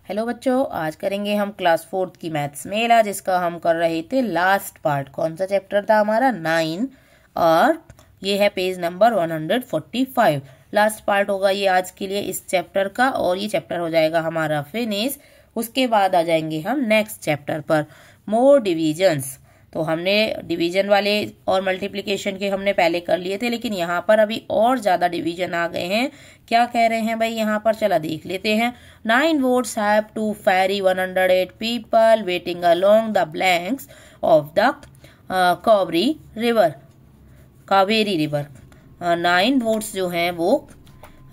Hello बच्चों, आज करेंगे हम क्लास 4 की मैथ्स मेला, जिसका हम कर रहे थे लास्ट पार्ट। कौन सा चैप्टर था हमारा? 9। और ये है पेज नंबर 145। लास्ट पार्ट होगा ये आज के लिए इस चैप्टर का, और ये चैप्टर हो जाएगा हमारा फिनिश। उसके बाद आ जाएंगे हम नेक्स्ट चैप्टर पर, मोर डिविजन्स। तो हमने डिवीजन वाले और मल्टीप्लिकेशन के हमने पहले कर लिए थे, लेकिन यहाँ पर अभी और ज्यादा डिवीजन आ गए हैं। क्या कह रहे हैं भाई यहाँ पर? चला देख लेते हैं। 9 votes have to ferry 108 people waiting along the banks of the Kaveri river. 9 votes जो हैं वो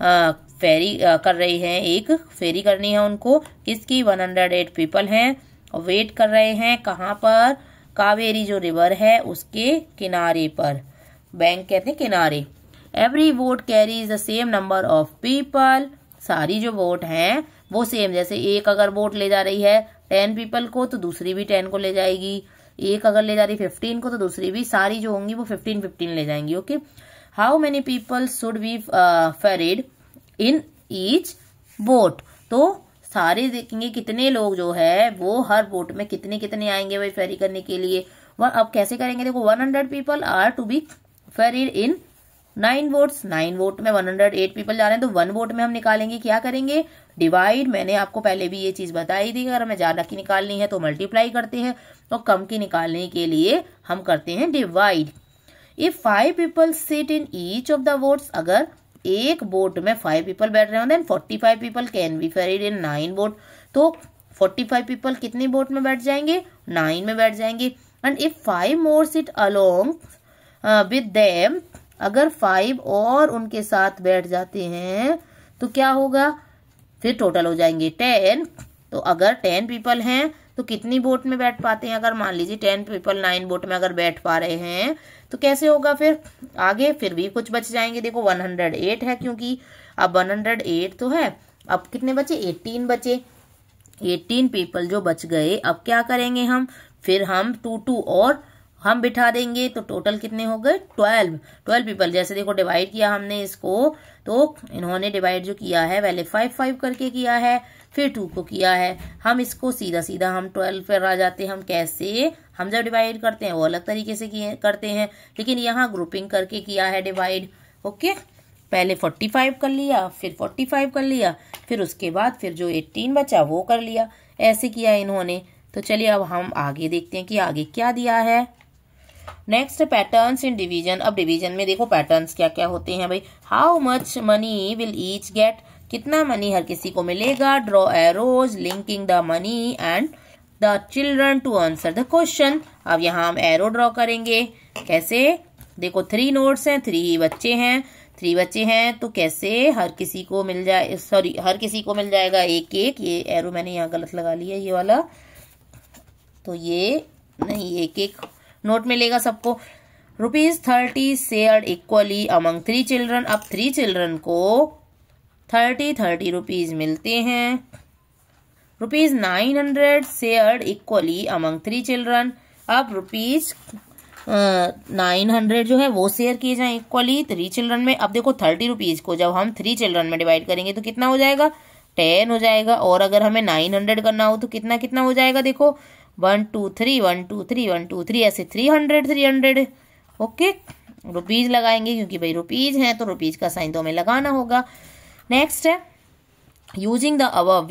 फेरी कर रही हैं, एक फेरी करनी है उनको। किसकी? 108 पीपल हैं, वेट कर रहे हैं। कहाँ पर? कावेरी जो रिवर है उसके किनारे पर। बैंक कहते हैं किनारे। Every vote carries the same number of people. सारी जो वोट हैं वो सेम, जैसे एक अगर वोट ले जा रही है 10 पीपल को, तो दूसरी भी 10 को ले जाएगी। एक अगर ले जा रही 15 को, तो दूसरी भी, सारी जो होंगी वो 15 ले जाएंगी। Okay. How many people should be ferried in each boat. तो सारे देखेंगे कितने लोग जो है वो हर वोट में कितने कितने आएंगे भाई फेरी करने के लिए। वह अब कैसे करेंगे? देखो, 100 people are to be ferried in 9 boats. 9 boat में 108 पीपल जा रहे हैं, तो 1 वोट में हम निकालेंगे। क्या करेंगे? डिवाइड। मैंने आपको पहले भी ये चीज बताई थी, अगर हमें ज्यादा की निकालनी है तो मल्टीप्लाई करते हैं, और कम की निकालने के लिए हम करते हैं divide. If 5 people sit in each of the boats, अगर एक वोट में 5 पीपल बैठ रहे हो, then 45 people can be ferried in 9 boat. तो 45 पीपल कितने वोट में बैठ जाएंगे? 9 में बैठ जाएंगे। And if 5 more sit along with them, अगर 5 और उनके साथ बैठ जाते हैं तो क्या होगा? फिर टोटल हो जाएंगे 10। तो अगर 10 पीपल हैं तो कितनी वोट में बैठ पाते हैं? अगर मान लीजिए 10 पीपल 9 वोट में अगर बैठ पा रहे हैं तो कैसे होगा फिर आगे? फिर भी कुछ बच जाएंगे। देखो 108 है, क्योंकि अब 108 तो है, अब कितने बचे? 18 बचे। 18 पीपल जो बच गए, अब क्या करेंगे हम? फिर हम 2 और हम बिठा देंगे, तो टोटल कितने हो गए? 12 पीपल। जैसे देखो डिवाइड किया हमने इसको, तो इन्होंने डिवाइड जो किया है पहले 5 करके किया है, फिर 2 को किया है। हम इसको सीधा सीधा हम 12 पर आ जाते हैं। हम कैसे? हम जब डिवाइड करते हैं वो अलग तरीके से करते हैं, लेकिन यहाँ ग्रुपिंग करके किया है डिवाइड। ओके। पहले 45 कर लिया, फिर 45 कर लिया, फिर उसके बाद फिर जो 18 बचा वो कर लिया। ऐसे किया इन्होंने। तो चलिए अब हम आगे देखते हैं कि आगे क्या दिया है। Next, patterns in division. अब डिवीजन में देखो पैटर्न्स क्या क्या होते हैं भाई। How much money will each get. कितना मनी हर किसी को मिलेगा। Draw arrows linking the money and the children to answer the question. अब यहाँ हम एरो ड्रॉ करेंगे। कैसे? देखो 3 नोट्स हैं, 3 बच्चे हैं, तो कैसे हर किसी को मिल जाए, सॉरी हर किसी को मिल जाएगा एक एक। ये एरो मैंने यहाँ गलत लगा लिया, ये वाला, तो ये नहीं, एक एक नोट मिलेगा सबको। ₹30 शेयर्ड इक्वली अमंग 3 चिल्ड्रन। अब 3 चिल्ड्रन को 30 रुपीज मिलते हैं। ₹900 शेयर्ड इक्वली अमंग 3 चिल्ड्रन। अब ₹900 जो है वो शेयर किए जाए इक्वली 3 चिल्ड्रन में। अब देखो 30 रुपीज को जब हम 3 चिल्ड्रन में डिवाइड करेंगे तो कितना हो जाएगा? 10 हो जाएगा। और अगर हमें 900 करना हो तो कितना कितना हो जाएगा? देखो 1 2 3 1 2 3 1 2 3, ऐसे 300। ओके, रुपीज लगाएंगे क्योंकि भाई रुपीज है तो रुपीज का साइन तो हमें लगाना होगा। नेक्स्ट है using the our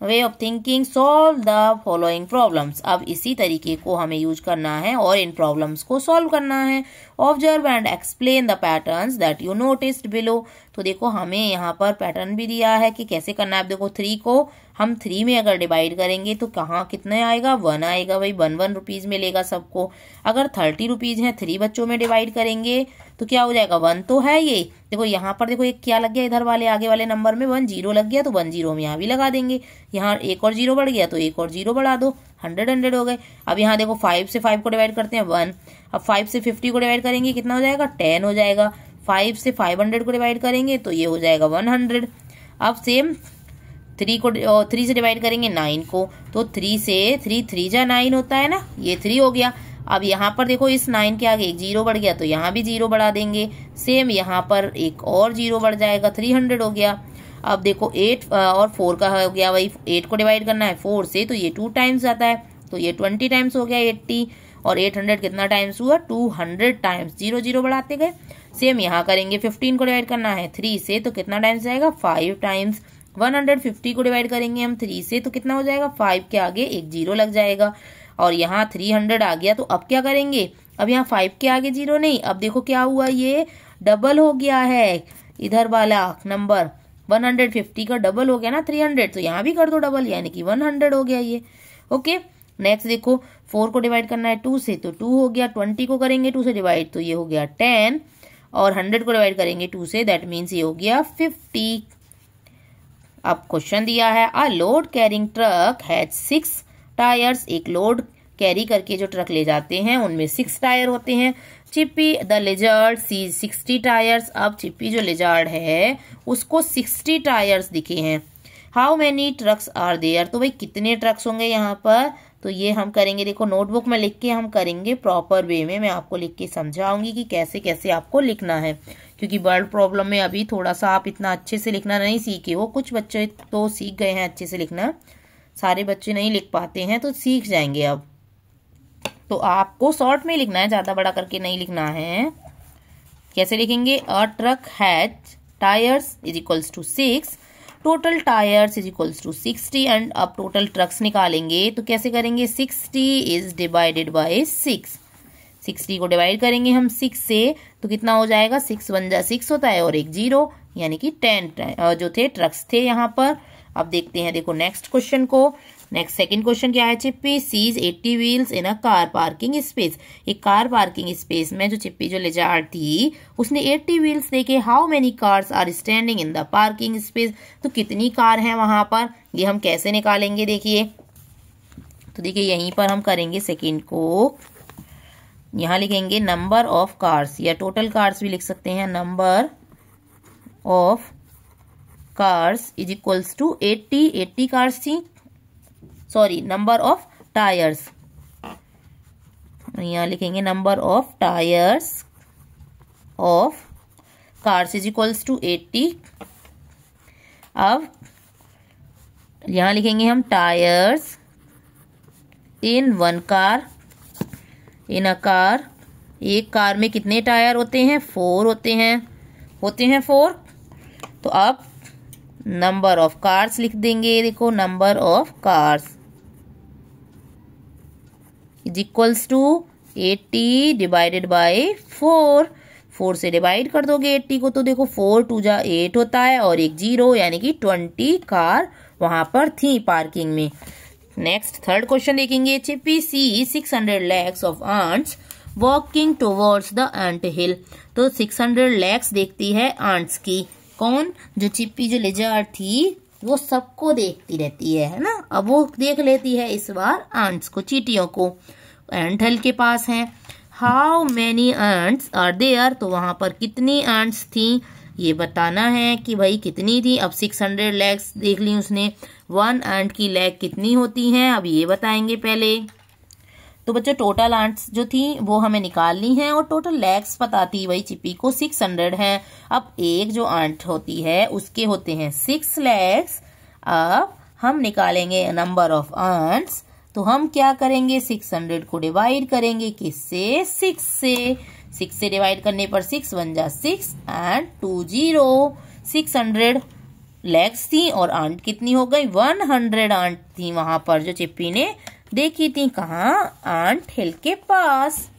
way of thinking solve the following problems. अब इसी तरीके को हमें यूज करना है और इन प्रॉब्लम्स को सॉल्व करना है। Observe and explain the patterns that you noticed below. तो देखो हमें यहाँ पर पैटर्न भी दिया है कि कैसे करना है। अब देखो 3 को हम 3 में अगर डिवाइड करेंगे तो कहाँ कितने आएगा? 1 आएगा भाई। 1 रुपीज मिलेगा सबको। अगर 30 रुपीज है 3 बच्चों में डिवाइड करेंगे तो क्या हो जाएगा? 1 तो है ये। देखो यहाँ पर देखो एक क्या लग गया, इधर वाले आगे वाले नंबर में 1 0 लग गया, तो 1 0 हम यहाँ भी लगा देंगे। यहाँ एक और 0 बढ़ गया तो एक और 0 बढ़ा दो, 100 हो गए। अब यहाँ देखो 5 से 5 को डिवाइड करते हैं 1। अब 5 से 50 को डिवाइड करेंगे कितना हो जाएगा? 10 हो जाएगा। 5 से 500 को डिवाइड करेंगे तो ये हो जाएगा 100। अब सेम 3 से डिवाइड करेंगे 9 को, तो 3 से 3 जा 9 होता है ना, ये 3 हो गया। अब यहाँ पर देखो इस 9 के आगे एक 0 बढ़ गया तो यहाँ भी 0 बढ़ा देंगे। सेम यहाँ पर एक और 0 बढ़ जाएगा, 300 हो गया। अब देखो 8 और 4 का हो गया वही, 8 को डिवाइड करना है 4 से तो ये 2 टाइम्स आता है, तो ये 20 टाइम्स हो गया 80, और 800 कितना टाइम्स हुआ 200 टाइम्स, 0 0 बढ़ाते गए। सेम यहाँ करेंगे, 15 को डिवाइड करना है 3 से तो कितना टाइम्स जाएगा 5 टाइम्स। 150 को डिवाइड करेंगे हम 3 से तो कितना हो जाएगा 5 के आगे एक 0 लग जाएगा, और यहाँ 300 आ गया, तो अब क्या करेंगे, अब यहाँ 5 के आगे 0 नहीं, अब देखो क्या हुआ, ये डबल हो गया है, इधर वाला नंबर 150 का डबल हो गया ना 300, तो यहाँ भी कर दो डबल, यानी कि 100 हो गया ये। ओके, नेक्स्ट देखो 4 को डिवाइड करना है 2 से तो 2 हो गया, 20 को करेंगे 2 से डिवाइड तो ये हो गया 10, और 100 को डिवाइड करेंगे 2 से, दैट मीन्स ये हो गया 50। अब क्वेश्चन दिया है, a load carrying truck has 6 tyres, एक लोड कैरी करके जो ट्रक ले जाते हैं उनमें 6 टायर होते हैं। चिप्पी द लिजर्ड सीज 60 टायर्स, अब चिप्पी जो लिजर्ड है उसको 60 टायर्स दिखे हैं। How many trucks are there, तो भाई कितने ट्रक्स होंगे यहाँ पर, तो ये हम करेंगे, देखो नोटबुक में लिख के हम करेंगे प्रॉपर वे में, मैं आपको लिख के समझाऊंगी कि कैसे कैसे आपको लिखना है, क्योंकि वर्ड प्रॉब्लम में अभी थोड़ा सा आप इतना अच्छे से लिखना नहीं सीखे हो, कुछ बच्चे तो सीख गए हैं अच्छे से लिखना, सारे बच्चे नहीं लिख पाते हैं, तो सीख जाएंगे अब। तो आपको शॉर्ट में लिखना है, ज्यादा बड़ा करके नहीं लिखना है। कैसे लिखेंगे, a truck has tyres is equals to 6, total tyres is equals to 60, and अब टोटल ट्रक्स निकालेंगे तो कैसे करेंगे, 60 इज डिवाइडेड बाय 6, 60 को डिवाइड करेंगे हम 6 से तो कितना हो जाएगा, 6 1 जा 6 होता है और एक 0, यानी कि 10 जो थे ट्रक्स थे यहाँ पर। अब देखते हैं, देखो नेक्स्ट क्वेश्चन को, नेक्स्ट सेकंड क्वेश्चन क्या है, Chippi sees 80 wheels in a car parking space, एक कार पार्किंग स्पेस में जो चिप्पी जो लिजार्ड थी उसने 80 व्हील्स देखे। How many cars are standing in the parking space, तो कितनी कार हैं वहां पर, ये हम कैसे निकालेंगे, देखिए तो देखिए यहीं पर हम करेंगे सेकंड को, यहाँ लिखेंगे नंबर ऑफ कार्स, या टोटल कार्स भी लिख सकते हैं, number of cars is equals to 80 cars थी, सॉरी नंबर ऑफ टायर्स, यहाँ लिखेंगे number of tyres of cars is equals to 80। अब यहाँ लिखेंगे हम tyres in one car, in a car, एक कार में कितने टायर होते हैं, 4 होते हैं 4। तो अब नंबर ऑफ कार्स लिख देंगे, देखो number of cars is equals to 80 divided by 4, 4 से डिवाइड कर दोगे 80 को तो देखो 4 2 जा 8 होता है और एक 0, यानी कि 20 कार वहां पर थी पार्किंग में। नेक्स्ट थर्ड क्वेश्चन देखेंगे, Chippi see 600 lakhs of ants walking towards the anthill, तो 600 lakhs देखती है आंट्स की, कौन, जो चिप्पी जो लिजर्ड थी वो सबको देखती रहती है ना, अब वो देख लेती है इस बार आंट्स को, चींटियों को, एंट हिल के पास है। How many ants are there, तो वहां पर कितनी एंट्स थी ये बताना है कि भाई कितनी थी। अब 600 लेग्स देख ली उसने, 1 एंट की लेग कितनी होती हैं अब ये बताएंगे पहले। तो बच्चों टोटल एंट्स जो थी वो हमें निकालनी है और टोटल लेग्स बताती वही चिप्पी को 600 है। अब एक जो एंट होती है उसके होते हैं 6 लेग्स। अब हम निकालेंगे नंबर ऑफ एंट्स, तो हम क्या करेंगे 600 को डिवाइड करेंगे किससे, 6 से। 6 से डिवाइड करने पर 6 1 जा 6 एंड 2 0, 600 लेग्स थी और आंट कितनी हो गई 100 आंट थी वहां पर जो चिप्पी ने देखी थी, कहाँ, आंट हिल के पास।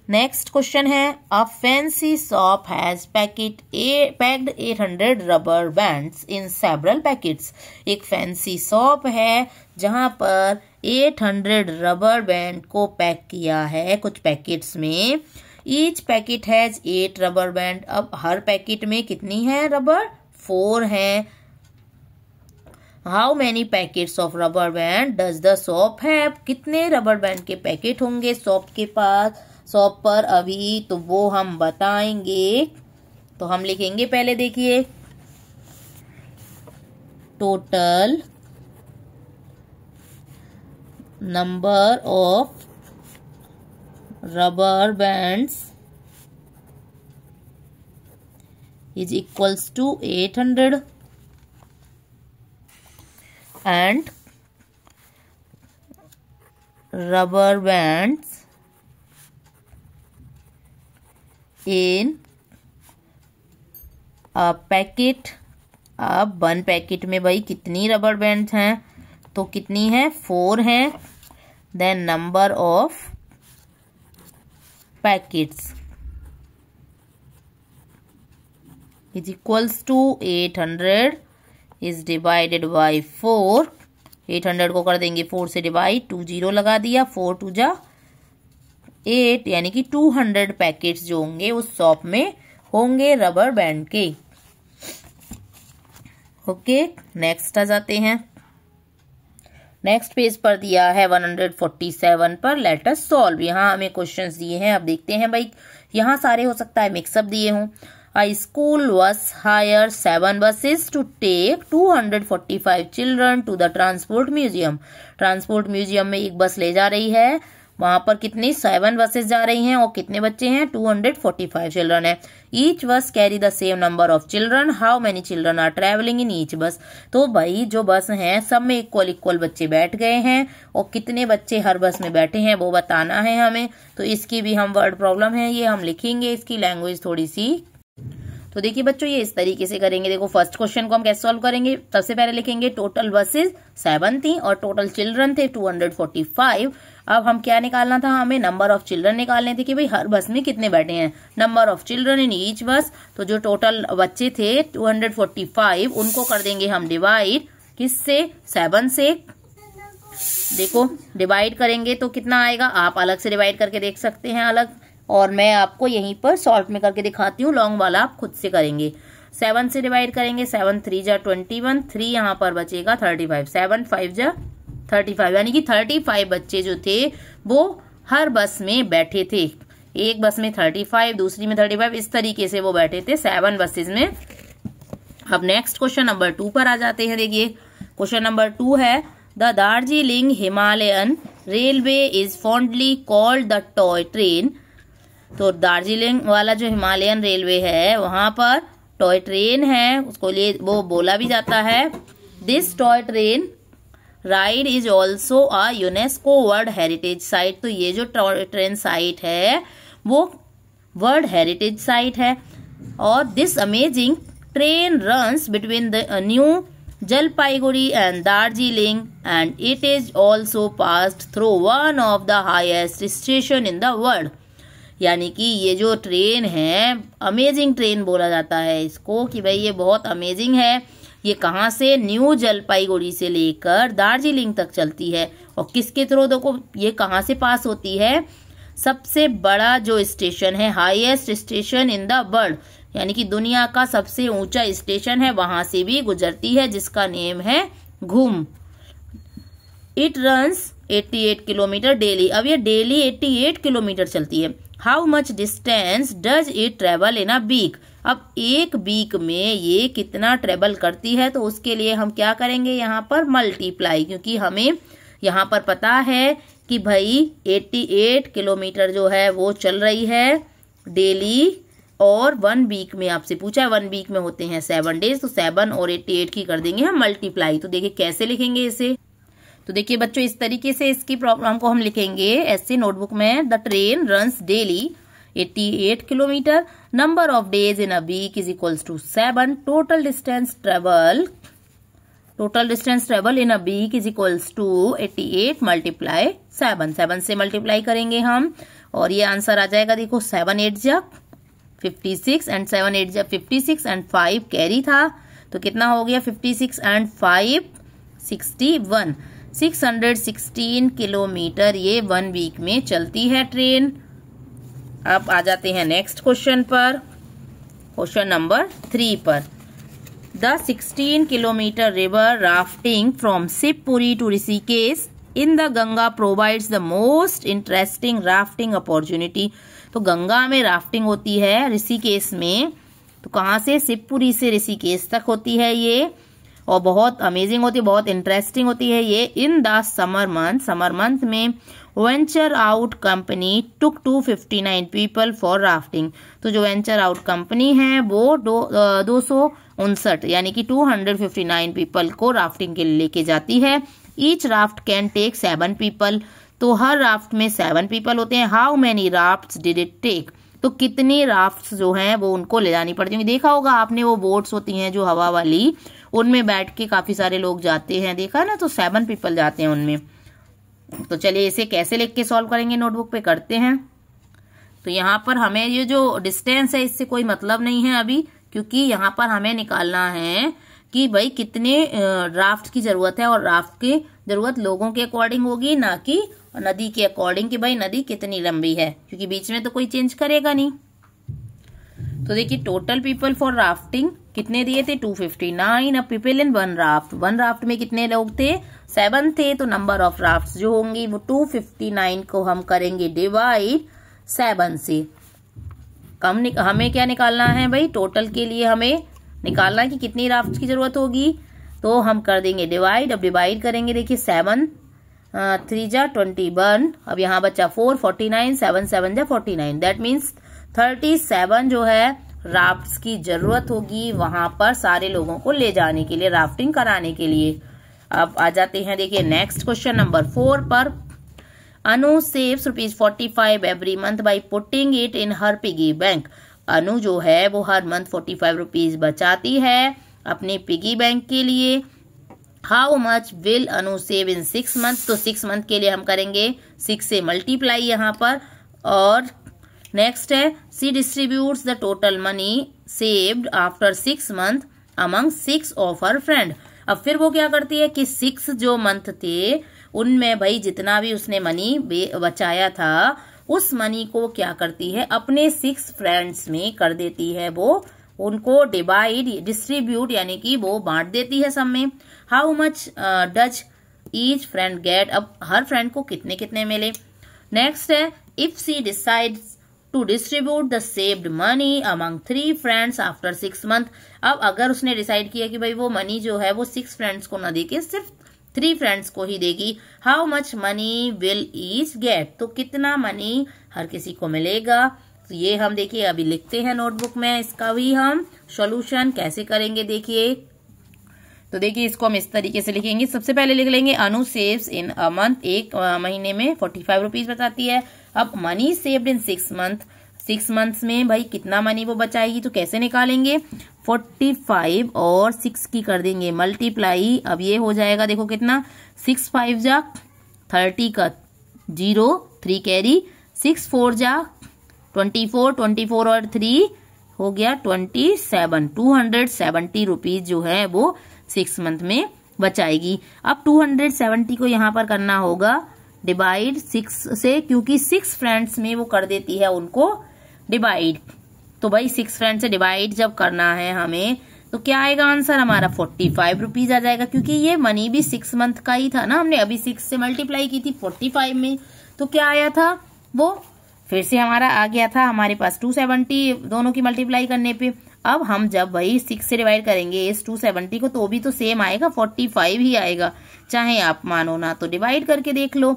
नेक्स्ट क्वेश्चन है, a fancy shop has packed 800 rubber bands in several packets. एक फैंसी शॉप है जहां पर 800 रबर बैंड को पैक किया है कुछ पैकेट्स में। Each packet has 8 rubber band, अब हर पैकेट में कितनी है रबर, 4 है। How many packets of rubber band does the shop have, कितने रबर बैंड के पैकेट होंगे शॉप के पास, शॉप पर अभी, तो वो हम बताएंगे। तो हम लिखेंगे पहले, देखिए total number of rubber bands is equals to 800 and rubber bands in a packet. अब 1 पैकेट में भाई कितनी रबर बैंड्स हैं, तो कितनी है 4 हैं। Then number of packets is equals to 800 is divided by 4। 800 को कर देंगे 4 से डिवाइड, 2 0 लगा दिया, 4 2 जा 8, यानी कि 200 पैकेट्स जो होंगे उस शॉप में होंगे रबर बैंड के। ओके, नेक्स्ट आ जाते हैं। नेक्स्ट पेज पर दिया है 147 पर लेट अस सॉल्व। यहाँ हमें क्वेश्चंस दिए हैं, अब देखते हैं भाई। यहाँ सारे हो सकता है मिक्सअप दिए हों। A school was hired 7 buses to take 245 children to the transport museum। Transport museum में एक बस ले जा रही है, वहां पर कितनी 7 बसेस जा रही हैं और कितने बच्चे हैं 245 चिल्ड्रन है। Each bus carry the same number of children, how many children are travelling in each bus. तो भाई जो बस हैं सब में इक्वल बच्चे बैठ गए हैं और कितने बच्चे हर बस में बैठे हैं वो बताना है हमें। तो इसकी भी हम वर्ड प्रॉब्लम है, ये हम लिखेंगे, इसकी लैंग्वेज थोड़ी सी। तो देखिए बच्चों ये इस तरीके से करेंगे। देखो फर्स्ट क्वेश्चन को हम कैसे सॉल्व करेंगे, सबसे पहले लिखेंगे टोटल बसेस 7 थी और टोटल चिल्ड्रन थे 245। अब हम क्या निकालना था, हमें नंबर ऑफ चिल्ड्रन निकालने थे कि भाई हर बस में कितने बैठे हैं, number of children in each bus. तो जो टोटल बच्चे थे 245 उनको कर देंगे हम डिवाइड, किससे 7 से। देखो डिवाइड करेंगे तो कितना आएगा, आप अलग से डिवाइड करके देख सकते हैं अलग, और मैं आपको यहीं पर सॉल्व में करके दिखाती हूँ, लॉन्ग वाला आप खुद से करेंगे। 7 से डिवाइड करेंगे, 7 3 जा 21, 3 यहाँ पर बचेगा 35, 7 5 जा 35, यानी कि 35 बच्चे जो थे वो हर बस में बैठे थे। एक बस में 35, दूसरी में 35, इस तरीके से वो बैठे थे 7 बसेस में। अब नेक्स्ट क्वेश्चन नंबर 2 पर आ जाते हैं। देखिए क्वेश्चन नंबर 2 है, the Darjeeling Himalayan railway is fondly called the toy train. तो दार्जिलिंग वाला जो हिमालयन रेलवे है वहां पर टॉय ट्रेन है, उसको लिए वो बोला भी जाता है। This toy train ride is also a UNESCO world heritage site. तो ये जो टॉय ट्रेन साइट है वो वर्ल्ड हेरिटेज साइट है। और this amazing train runs between the new Jalpaiguri and Darjeeling and it is also passed through one of the highest station in the world. यानी कि ये जो ट्रेन है अमेजिंग ट्रेन बोला जाता है इसको, कि भाई ये बहुत अमेजिंग है। ये कहाँ से, न्यू जलपाईगुड़ी से लेकर दार्जिलिंग तक चलती है। और किसके थ्रू, देखो ये कहाँ से पास होती है, सबसे बड़ा जो स्टेशन है, highest station in the world, यानी कि दुनिया का सबसे ऊंचा स्टेशन है, वहां से भी गुजरती है, जिसका नेम है घूम। It runs 88 kilometre daily. अब ये डेली 88 किलोमीटर चलती है। How much distance does it travel in a week. अब एक वीक में ये कितना ट्रेवल करती है, तो उसके लिए हम क्या करेंगे यहाँ पर मल्टीप्लाई, क्योंकि हमें यहाँ पर पता है कि भाई 88 किलोमीटर जो है वो चल रही है डेली, और 1 वीक में आपसे पूछा है 1 वीक में होते हैं 7 डेज, तो 7 और 88 की कर देंगे हम मल्टीप्लाई। तो देखिए कैसे लिखेंगे इसे। तो देखिए बच्चों इस तरीके से इसकी प्रॉब्लम को हम लिखेंगे ऐसे नोटबुक में। The train runs daily 88 kilometre, number of days in a week is equals to 7, total distance travel in a week is equals to 88 multiply 7। 7 से मल्टीप्लाई करेंगे हम और ये आंसर आ जाएगा। देखो 7 8 जा 56 एंड 7 8 जा 56 एंड 5 कैरी था, तो कितना हो गया 56 एंड 5 61, 616 किलोमीटर ये 1 वीक में चलती है ट्रेन। अब आ जाते हैं नेक्स्ट क्वेश्चन पर, क्वेश्चन नंबर 3 पर। The 16 kilometre river rafting from Shivpuri to Rishikesh in the Ganga provides the most interesting rafting opportunity. तो गंगा में राफ्टिंग होती है ऋषिकेश में, तो कहाँ से, शिवपुरी से ऋषिकेश तक होती है ये, और बहुत अमेजिंग होती है, बहुत इंटरेस्टिंग होती है ये। इन द समर मंथ में venture out company took 259 people for rafting. तो जो वेंचर आउट कंपनी है वो 259 यानी कि 259 पीपल को राफ्टिंग के लिए लेके जाती है। Each raft can take 7 people. तो हर राफ्ट में 7 पीपल होते हैं। How many rafts did it take. तो कितनी राफ्ट्स जो हैं वो उनको ले जानी पड़ती हैं। देखा होगा आपने वो बोट्स होती हैं जो हवा वाली, उनमें बैठ के काफी सारे लोग जाते हैं, देखा है ना। तो 7 पीपल जाते हैं उनमें। तो चलिए इसे कैसे लिख के सॉल्व करेंगे, नोटबुक पे करते हैं। तो यहाँ पर हमें ये जो डिस्टेंस है इससे कोई मतलब नहीं है अभी, क्योंकि यहाँ पर हमें निकालना है कि भाई कितने राफ्ट की जरूरत है, और राफ्ट की जरूरत लोगों के अकॉर्डिंग होगी, ना कि नदी के अकॉर्डिंग कि भाई नदी कितनी लंबी है, क्योंकि बीच में तो कोई चेंज करेगा नहीं। तो देखिए टोटल पीपल फॉर राफ्टिंग कितने दिए थे 259। अब पीपल इन वन राफ्ट में कितने लोग थे 7 थे। तो नंबर ऑफ राफ्ट्स जो होंगी वो 259 को हम करेंगे डिवाइड 7 से। हमें क्या निकालना है भाई, टोटल के लिए हमें निकालना है कि कितनी राफ्ट्स की जरूरत होगी। तो हम कर देंगे डिवाइड। अब डिवाइड करेंगे, देखिए 7 3 जा 21। अब यहाँ बचा 4 49 7 7 जा 49। दैट मीन्स 37 जो है राफ्ट्स की जरूरत होगी वहां पर सारे लोगों को ले जाने के लिए, राफ्टिंग कराने के लिए। अब आ जाते हैं देखिए नेक्स्ट क्वेश्चन नंबर 4 पर। Anu saves ₹45 every month by putting it in her piggy bank. Anu जो है वो हर मंथ 45 रुपीज बचाती है अपने पिगी बैंक के लिए। How much will Anu save in 6 month. तो 6 मंथ के लिए हम करेंगे 6 से मल्टीप्लाई यहाँ पर। और नेक्स्ट है she distributes the total money saved after 6 month among 6 of her friend. अब फिर वो क्या करती है कि 6 जो मंथ थे उनमें भाई जितना भी उसने मनी बचाया था उस मनी को क्या करती है अपने 6 फ्रेंड्स में कर देती है, वो उनको डिस्ट्रीब्यूट यानी कि वो बांट देती है सब में। How much does each friend get. अब हर फ्रेंड को कितने कितने मिले। नेक्स्ट है if she decides to distribute the saved money among 3 friends after 6 month. अब अगर उसने डिसाइड किया कि भाई वो मनी जो है वो 6 फ्रेंड्स को न देके सिर्फ 3 फ्रेंड्स को ही देगी। How much money will each get. तो कितना मनी हर किसी को मिलेगा। तो ये हम देखिए अभी लिखते हैं नोटबुक में, इसका भी हम सॉल्यूशन कैसे करेंगे देखिए। तो देखिए इसको हम इस तरीके से लिखेंगे। सबसे पहले लिख लेंगे अनु सेव्स इन अ मंथ, एक महीने में 45 रुपीज बचाती है। अब money saved in 6 month, 6 months में भाई कितना मनी वो बचाएगी। तो कैसे निकालेंगे 45 और 6 की कर देंगे मल्टीप्लाई। अब ये हो जाएगा देखो कितना 6 5 जा 30 का 0 3 कैरी, 6 4 जा 24 और 3 हो गया 27। 270 रुपीज जो है वो 6 मंथ में बचाएगी। अब 270 को यहाँ पर करना होगा डिवाइड 6 से, क्योंकि 6 फ्रेंड्स में वो कर देती है उनको डिवाइड। तो भाई 6 फ्रेंड से डिवाइड जब करना है हमें तो क्या आएगा आंसर हमारा 45 रुपीज आ जाएगा, क्योंकि ये मनी भी 6 मंथ का ही था ना। हमने अभी 6 से मल्टीप्लाई की थी 45 में, तो क्या आया था वो फिर से हमारा आ गया था हमारे पास 270 दोनों की मल्टीप्लाई करने पे। अब हम जब वही 6 से डिवाइड करेंगे इस 270 को तो भी तो सेम आएगा 45 ही आएगा, चाहे आप मानो ना। तो डिवाइड करके देख लो,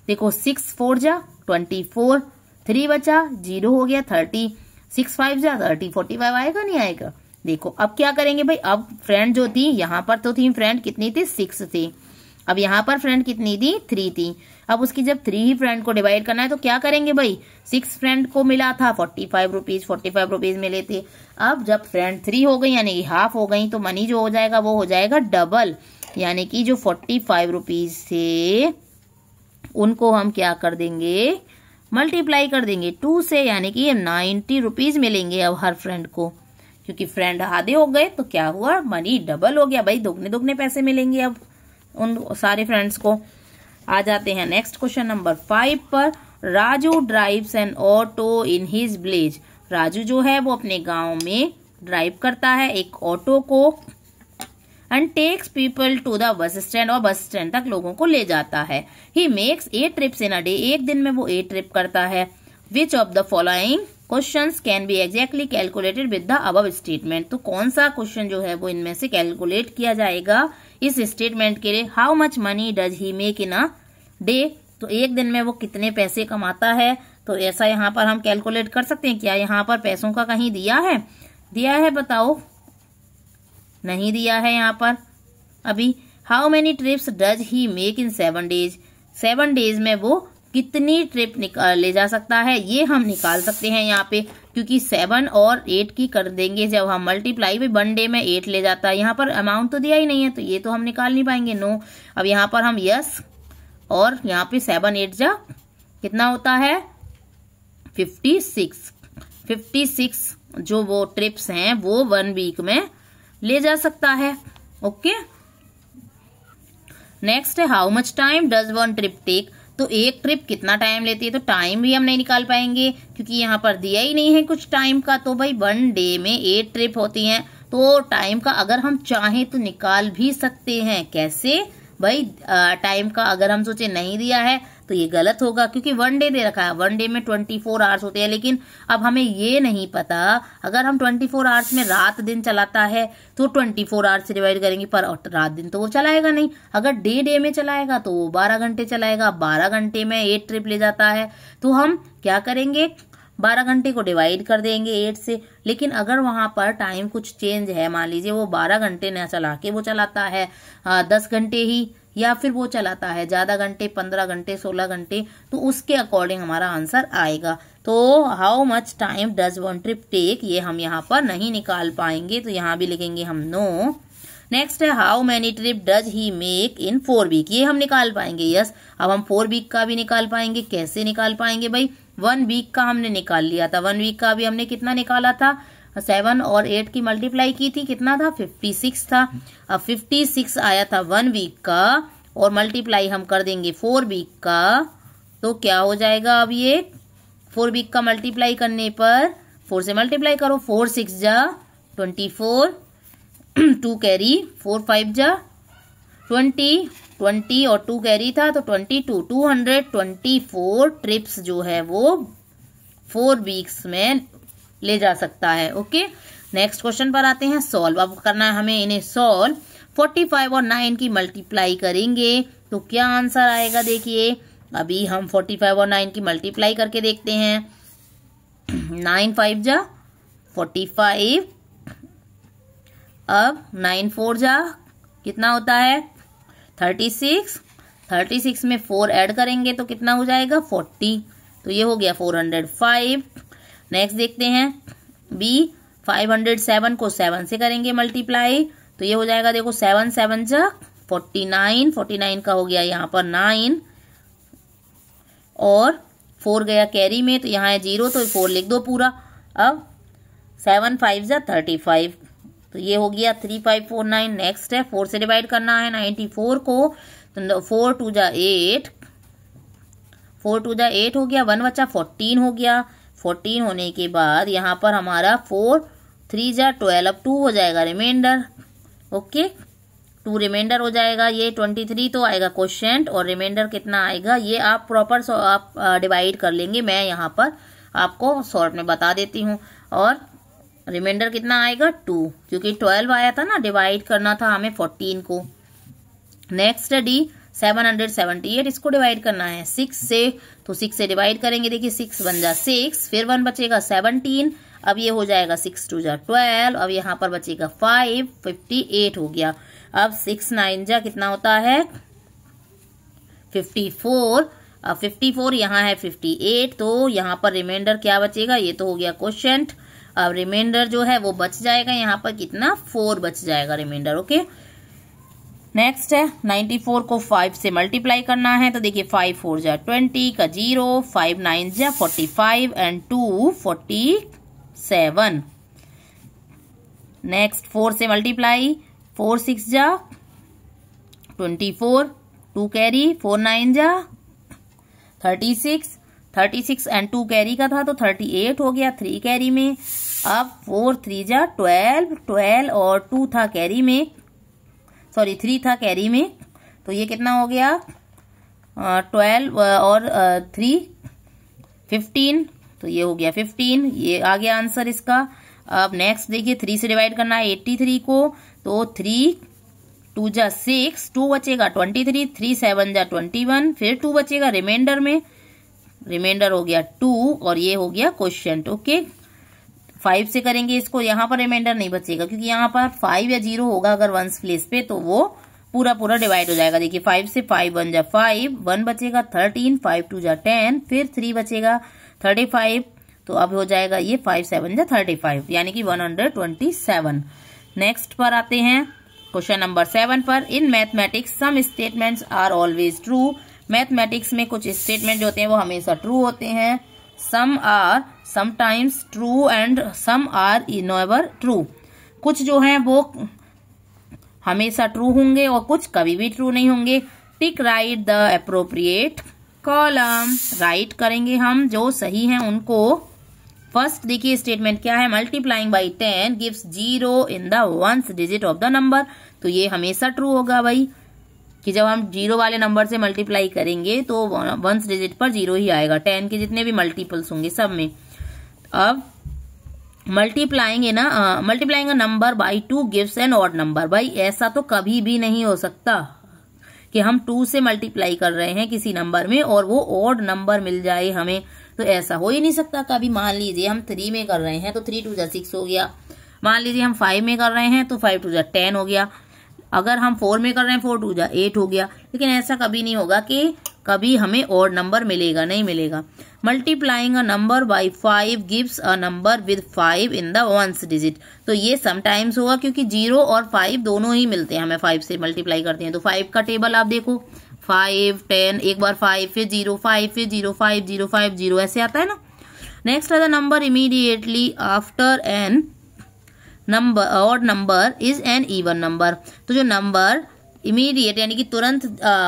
देखो 6 4 जा 24, 3 बचा 0 हो गया 30, 6 5 जा 30, 45 आएगा नहीं आएगा। देखो अब क्या करेंगे भाई, अब फ्रेंड जो थी यहाँ पर तो थी फ्रेंड कितनी थी 6 थी, अब यहाँ पर फ्रेंड कितनी थी 3 थी। अब उसकी जब 3 ही फ्रेंड को डिवाइड करना है तो क्या करेंगे भाई, 6 फ्रेंड को मिला था 45 रुपीज मिले थे। अब जब फ्रेंड 3 हो गई यानी कि हाफ हो गई तो मनी जो हो जाएगा वो हो जाएगा डबल, यानी कि जो 45 रुपीज थे उनको हम क्या कर देंगे मल्टीप्लाई कर देंगे 2 से, यानी कि 90 रुपीज मिलेंगे अब हर फ्रेंड को, क्योंकि फ्रेंड आधे हो गए तो क्या हुआ मनी डबल हो गया भाई, दुगने दुगने पैसे मिलेंगे अब उन सारे फ्रेंड्स को। आ जाते हैं नेक्स्ट क्वेश्चन नंबर 5 पर। Raju drives N auto in his village. Raju जो है वो अपने गांव में ड्राइव करता है एक ऑटो को, and takes people to the bus stand, और बस स्टैंड तक लोगों को ले जाता है। He makes 8 trips in a day, एक दिन में वो 8 ट्रिप करता है। Which of the following questions can be exactly calculated with the above statement. तो कौन सा क्वेश्चन जो है वो इनमें से कैलकुलेट किया जाएगा इस स्टेटमेंट के लिए। How much money does he make in a day, तो एक दिन में वो कितने पैसे कमाता है। तो ऐसा यहाँ पर हम कैलकुलेट कर सकते हैं। क्या यहाँ पर पैसों का कहीं दिया है? दिया है, बताओ। नहीं दिया है यहाँ पर अभी। How many trips does he make in 7 days? 7 days में वो कितनी ट्रिप ले जा सकता है, ये हम निकाल सकते हैं यहाँ पे, क्योंकि 7 और 8 की कर देंगे जब हम मल्टीप्लाई भी 1 डे में 8 ले जाता है। यहाँ पर अमाउंट तो दिया ही नहीं है, तो ये तो हम निकाल नहीं पाएंगे, नो। अब यहाँ पर हम यस, और यहाँ पे 7 8 जा कितना होता है 56। 56 जो वो ट्रिप्स हैं वो 1 वीक में ले जा सकता है। ओके, नेक्स्ट है how much time does 1 trip take? तो एक ट्रिप कितना टाइम लेती है? तो टाइम भी हम नहीं निकाल पाएंगे क्योंकि यहाँ पर दिया ही नहीं है कुछ टाइम का। तो भाई 1 डे में 8 ट्रिप होती हैं, तो टाइम का अगर हम चाहें तो निकाल भी सकते हैं। कैसे भाई? टाइम का अगर हम सोचे नहीं दिया है तो ये गलत होगा, क्योंकि 1 डे दे रखा है। 1 डे में 24 आवर्स होते हैं, लेकिन अब हमें ये नहीं पता अगर हम 24 आवर्स में रात दिन चलाता है तो 24 आवर्स से डिवाइड करेंगे, पर रात दिन तो वो चलाएगा नहीं। अगर डे में चलाएगा तो वो 12 घंटे चलाएगा। 12 घंटे में 8 ट्रिप ले जाता है, तो हम क्या करेंगे 12 घंटे को डिवाइड कर देंगे 8 से। लेकिन अगर वहां पर टाइम कुछ चेंज है, मान लीजिए वो 12 घंटे न चला के वो चलाता है 10 घंटे ही, या फिर वो चलाता है ज्यादा घंटे 15 घंटे 16 घंटे, तो उसके अकॉर्डिंग हमारा आंसर आएगा। तो how much time does 1 trip take, ये हम यहाँ पर नहीं निकाल पाएंगे, तो यहाँ भी लिखेंगे हम नो। नेक्स्ट है how many trip does he make in 4 week? ये हम निकाल पाएंगे, यस। अब हम 4 वीक का भी निकाल पाएंगे। कैसे निकाल पाएंगे भाई? 1 वीक का हमने निकाल लिया था। 1 वीक का भी हमने कितना निकाला था? 7 और 8 की मल्टीप्लाई की थी, कितना था 56 था। अब 56 आया था 1 वीक का, और मल्टीप्लाई हम कर देंगे 4 वीक का, तो क्या हो जाएगा? अब ये 4 वीक का मल्टीप्लाई करने पर 4 से मल्टीप्लाई करो, 4 6 जा 24, 2 कैरी, 4 5 जा 20 और 2 कैरी था तो 22, 224 ट्रिप्स जो है वो 4 वीक्स में ले जा सकता है। ओके, नेक्स्ट क्वेश्चन पर आते हैं। सॉल्व अब करना है हमें इन्हें सॉल्व। 45 और 9 की मल्टीप्लाई करेंगे तो क्या आंसर आएगा? देखिए अभी हम 45 और 9 की मल्टीप्लाई करके देखते हैं। 9 5 जा 45, अब 9 4 जा कितना होता है 36। 36 में 4 ऐड करेंगे तो कितना हो जाएगा 40, तो ये हो गया 405। नेक्स्ट देखते हैं बी, 507 को 7 से करेंगे मल्टीप्लाई, तो ये हो जाएगा देखो 7 7 जा 49, 49 का हो गया यहाँ पर 9, और 4 गया कैरी में, तो यहाँ है 0 तो 4 लिख दो पूरा। अब 7 5 जा 35, तो ये हो गया 3549। नेक्स्ट है 4 से डिवाइड करना है 94 को, तो 4 2 जा 8, 4 2 जा 8 हो गया, 1 बचा 14 हो गया। 14 होने के बाद यहाँ पर हमारा 4 3 जा 12, अब 2 हो जाएगा रिमाइंडर। ओके, 2 रिमाइंडर हो जाएगा। ये 23 तो आएगा क्वोशिएंट, और रिमाइंडर कितना आएगा ये आप प्रॉपर आप डिवाइड कर लेंगे। मैं यहाँ पर आपको शॉर्ट में बता देती हूँ। और रिमाइंडर कितना आएगा 2, क्योंकि 12 आया था ना, डिवाइड करना था हमें 14 को। नेक्स्ट डी 778, इसको डिवाइड करना है 6 से, तो 6 से डिवाइड करेंगे। देखिए 6 बन जा 6, फिर 1 बचेगा 17, अब ये हो जाएगा 6 2 जा 12, अब यहाँ पर बचेगा 5, 58 हो गया। अब 6 9 जा कितना होता है 54, अब 54 यहाँ है 58, तो यहाँ पर रिमाइंडर क्या बचेगा, ये तो हो गया क्वोशिएंट। अब रिमाइंडर जो है वो बच जाएगा, यहाँ पर कितना 4 बच जाएगा रिमाइंडर। ओके, नेक्स्ट है 94 को 5 से मल्टीप्लाई करना है, तो देखिए 5 4 जा 20 का 0, 5 9 जा 45 एंड 2 47। नेक्स्ट 4 से मल्टीप्लाई, 4 6 जा 24, 2 कैरी, 4 9 जा 36, 36 एंड 2 कैरी का था तो 38 हो गया 3 कैरी में। अब 4 3 जा 12, 12 और 2 था कैरी में, सॉरी 3 था कैरी में, तो ये कितना हो गया 12 और 3 15, तो ये हो गया 15, ये आ गया आंसर इसका। अब नेक्स्ट देखिए 3 से डिवाइड करना है 83 को, तो 3 2 जा 6, 2 बचेगा 23, 3 7 जा 21, फिर 2 बचेगा रिमाइंडर में, रिमाइंडर हो गया 2 और ये हो गया क्वोशिएंट। ओके, 5 से करेंगे इसको, यहाँ पर रिमाइंडर नहीं बचेगा क्योंकि यहाँ पर 5 या 0 होगा अगर वंस प्लेस पे, तो वो पूरा पूरा डिवाइड हो जाएगा। देखिए 5 से 5 1 जा 5, 1 बचेगा 13, 5 2 जा 10, फिर 3 बचेगा 35, तो अब हो जाएगा ये 5 7 जा 35, यानी कि 127। नेक्स्ट पर आते हैं क्वेश्चन नंबर 7 पर। In mathematics some statements are always true. Mathematics में कुछ स्टेटमेंट जो होते हैं वो हमेशा ट्रू होते हैं। Some are sometimes true and some are never true. कुछ जो हैं वो हमेशा ट्रू होंगे और कुछ कभी भी ट्रू नहीं होंगे। टिक right the appropriate column. Right करेंगे हम जो सही हैं उनको। फर्स्ट देखिए स्टेटमेंट क्या है, multiplying by 10 gives 0 in the ones digit of the number. तो ये हमेशा ट्रू होगा भाई कि जब हम 0 वाले नंबर से मल्टीप्लाई करेंगे तो वंस डिजिट पर 0 ही आएगा, 10 के जितने भी मल्टीपल्स होंगे सब में। अब multiplying a number by 2 gives an odd number. भाई ऐसा तो कभी भी नहीं हो सकता कि हम 2 से मल्टीप्लाई कर रहे हैं किसी नंबर में और वो ऑड नंबर मिल जाए हमें, तो ऐसा हो ही नहीं सकता कभी। मान लीजिए हम 3 में कर रहे हैं तो 3 2 जा 6 हो गया। मान लीजिए हम 5 में कर रहे हैं तो 5 2 जा 10 हो गया। अगर हम 4 में कर रहे हैं 4 2 जा 8 हो गया। लेकिन ऐसा कभी नहीं होगा कि कभी हमें ऑड नंबर मिलेगा, नहीं मिलेगा। Multiplying a number by 5 gives a number with 5 in the ones digit. तो ये समटाइम्स होगा क्योंकि 0 और 5 दोनों ही मिलते हैं, हमें 5 से मल्टीप्लाई करते हैं। तो 5 का टेबल आप देखो, 5 10, एक बार 5 फिर 0 5 फिर 0 5 0 5 0 ऐसे आता है ना। नेक्स्ट है the number immediately after an number odd number is an even number. तो जो नंबर इमीडिएट यानी कि तुरंत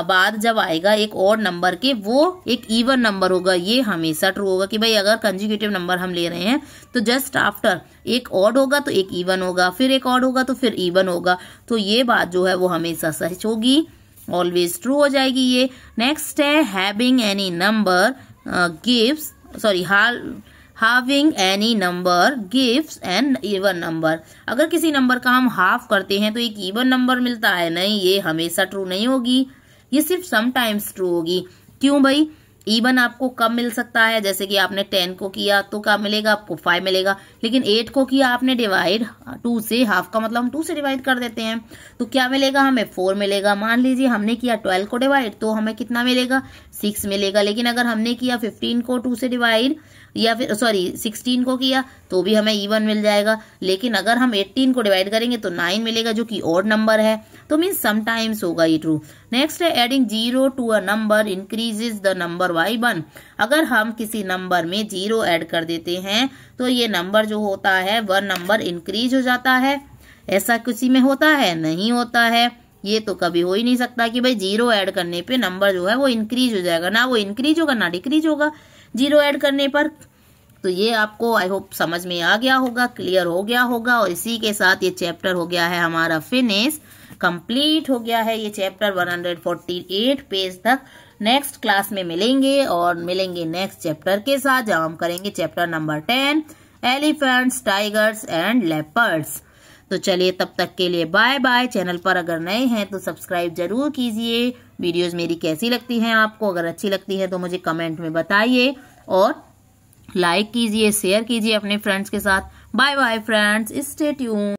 बाद जब आएगा एक ऑड नंबर के, वो एक इवन नंबर होगा। ये हमेशा ट्रू होगा कि भाई अगर कंजुगेटिव नंबर हम ले रहे हैं तो जस्ट आफ्टर एक ऑड होगा तो एक इवन होगा, फिर एक ऑड होगा तो फिर इवन होगा। तो ये बात जो है वो हमेशा सच होगी, ऑलवेज ट्रू हो जाएगी ये। नेक्स्ट है having any number gives having any number gives an even number। अगर किसी नंबर का हम हाफ करते हैं तो एक इवन नंबर मिलता है, नहीं, ये हमेशा ट्रू नहीं होगी, ये सिर्फ समटाइम्स ट्रू होगी। क्यों भाई? इवन आपको कब मिल सकता है? जैसे कि आपने 10 को किया तो क्या मिलेगा आपको? 5 मिलेगा। लेकिन 8 को किया आपने डिवाइड 2 से, हाफ का मतलब हम 2 से डिवाइड कर देते हैं, तो क्या मिलेगा हमें? 4 मिलेगा। मान लीजिए हमने किया 12 को डिवाइड तो हमें कितना मिलेगा? 6 मिलेगा। लेकिन अगर हमने किया 15 को 2 से डिवाइड या फिर 16 को किया तो भी हमें इवन मिल जाएगा। लेकिन अगर हम 18 को डिवाइड करेंगे तो 9 मिलेगा जो कि ऑड नंबर है। तो मीन्स समटाइम्स होगा ये ट्रू। नेक्स्ट है adding 0 to a number increases the number by 1। अगर हम किसी नंबर में 0 ऐड कर देते हैं तो ये नंबर जो होता है 1 नंबर इंक्रीज हो जाता है। ऐसा किसी में होता है? नहीं होता है। ये तो कभी हो ही नहीं सकता कि भाई 0 ऐड करने पे नंबर जो है वो इंक्रीज हो जाएगा। ना वो इंक्रीज होगा ना डिक्रीज होगा 0 ऐड करने पर। तो ये आपको आई होप समझ में आ गया होगा, क्लियर हो गया होगा। और इसी के साथ ये चैप्टर हो गया है हमारा फिनिश, कंप्लीट हो गया है ये चैप्टर 148 पेज तक। नेक्स्ट क्लास में मिलेंगे और मिलेंगे नेक्स्ट चैप्टर के साथ, जब हम करेंगे chapter number 10 elephants, tigers and leopards. तो चलिए तब तक के लिए बाय बाय। चैनल पर अगर नए हैं तो सब्सक्राइब जरूर कीजिए। वीडियोस मेरी कैसी लगती हैं आपको? अगर अच्छी लगती है तो मुझे कमेंट में बताइए और लाइक कीजिए, शेयर कीजिए अपने फ्रेंड्स के साथ। Bye bye friends, stay tuned.